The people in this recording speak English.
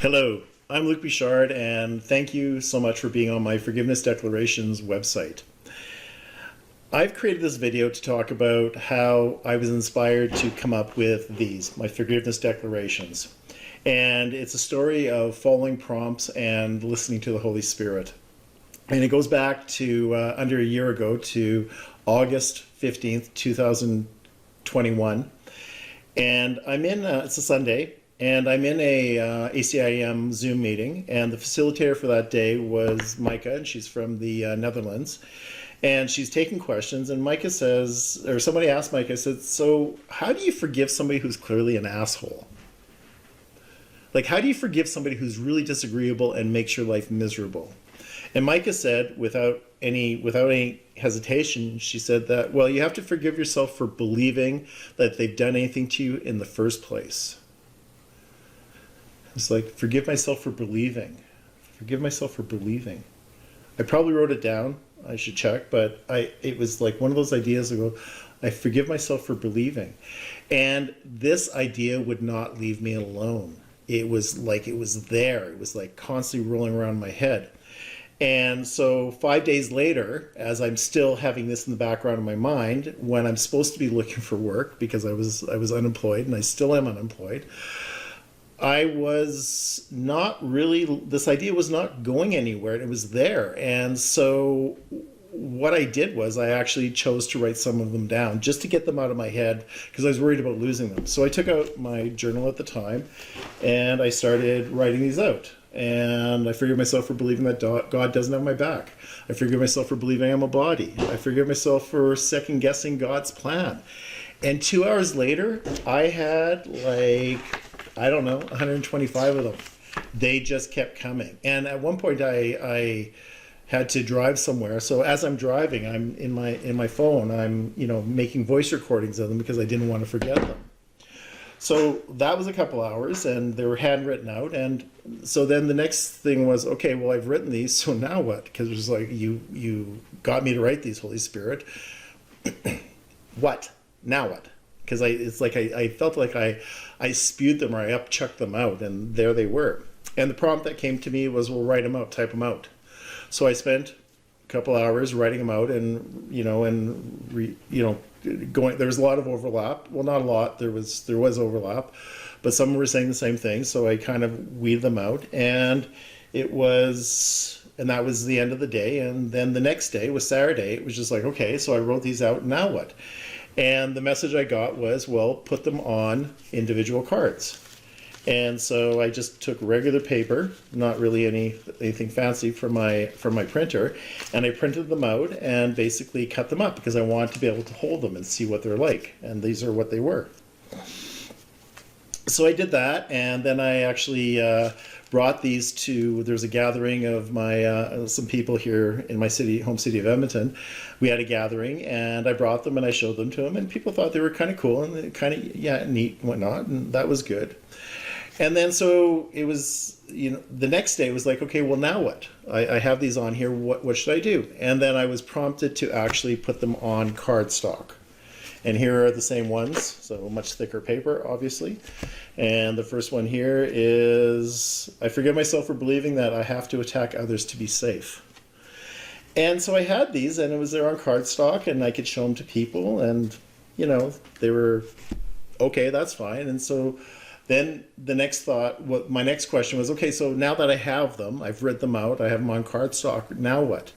Hello, I'm Luc Bouchard, and thank you so much for being on my Forgiveness Declarations website. I've created this video to talk about how I was inspired to come up with these, my Forgiveness Declarations. And it's a story of following prompts and listening to the Holy Spirit. And it goes back to under a year ago to August 15th, 2021. And I'm in, it's a Sunday, and I'm in a ACIM Zoom meeting, and the facilitator for that day was Micah, and she's from the Netherlands. And she's taking questions, and Micah says, or somebody asked Micah, said, so how do you forgive somebody who's clearly an asshole? Like, how do you forgive somebody who's really disagreeable and makes your life miserable? And Micah said, without any hesitation, she said that, well, you have to forgive yourself for believing that they've done anything to you in the first place. It's like, forgive myself for believing. Forgive myself for believing. I probably wrote it down. I should check, but it was like one of those ideas that go, I forgive myself for believing. And this idea would not leave me alone. It was like it was there. It was like constantly rolling around my head. And so 5 days later, as I'm still having this in the background of my mind, when I'm supposed to be looking for work because I was unemployed, and I still am unemployed, I was not really, this idea was not going anywhere, and it was there. And so what I did was I actually chose to write some of them down just to get them out of my head because I was worried about losing them. So I took out my journal at the time and I started writing these out. And I forgive myself for believing that God doesn't have my back. I forgive myself for believing I'm a body. I forgive myself for second guessing God's plan. And 2 hours later, I had like, I don't know, 125 of them. They just kept coming. And at one point I had to drive somewhere. So as I'm driving, I'm in my phone, I'm, making voice recordings of them because I didn't want to forget them. So that was a couple hours, and they were handwritten out. And so then the next thing was, okay, well, I've written these, so now what? Because it was like, you got me to write these, Holy Spirit. What? Now what? Because it's like I felt like I spewed them, or I upchucked them out, and there they were. And the prompt that came to me was, well, write them out, type them out. So I spent a couple hours writing them out, and going. There was a lot of overlap. Well, not a lot. There was overlap, but some were saying the same thing. So I kind of weeded them out, and that was the end of the day. And then the next day was Saturday. It was just like, okay, so I wrote these out. Now what? And the message I got was, well, put them on individual cards. And so I just took regular paper, not really anything fancy from my printer, and I printed them out and basically cut them up because I wanted to be able to hold them and see what they're like. And these are what they were. So I did that, and then I actually brought these to, there's a gathering of my some people here in my home city of Edmonton. We had a gathering, and I brought them and I showed them to them, and people thought they were kind of cool and kind of, neat and whatnot, and that was good. And then so it was, the next day was like, okay, well, now what? I have these on here. What should I do? And then I was prompted to actually put them on cardstock. And here are the same ones, so much thicker paper, obviously. And the first one here is, I forgive myself for believing that I have to attack others to be safe. And so I had these, and it was there on cardstock, and I could show them to people, and, they were, okay, that's fine. And so then the next thought, my next question was, okay, so now that I have them, I've read them out, I have them on cardstock, now what?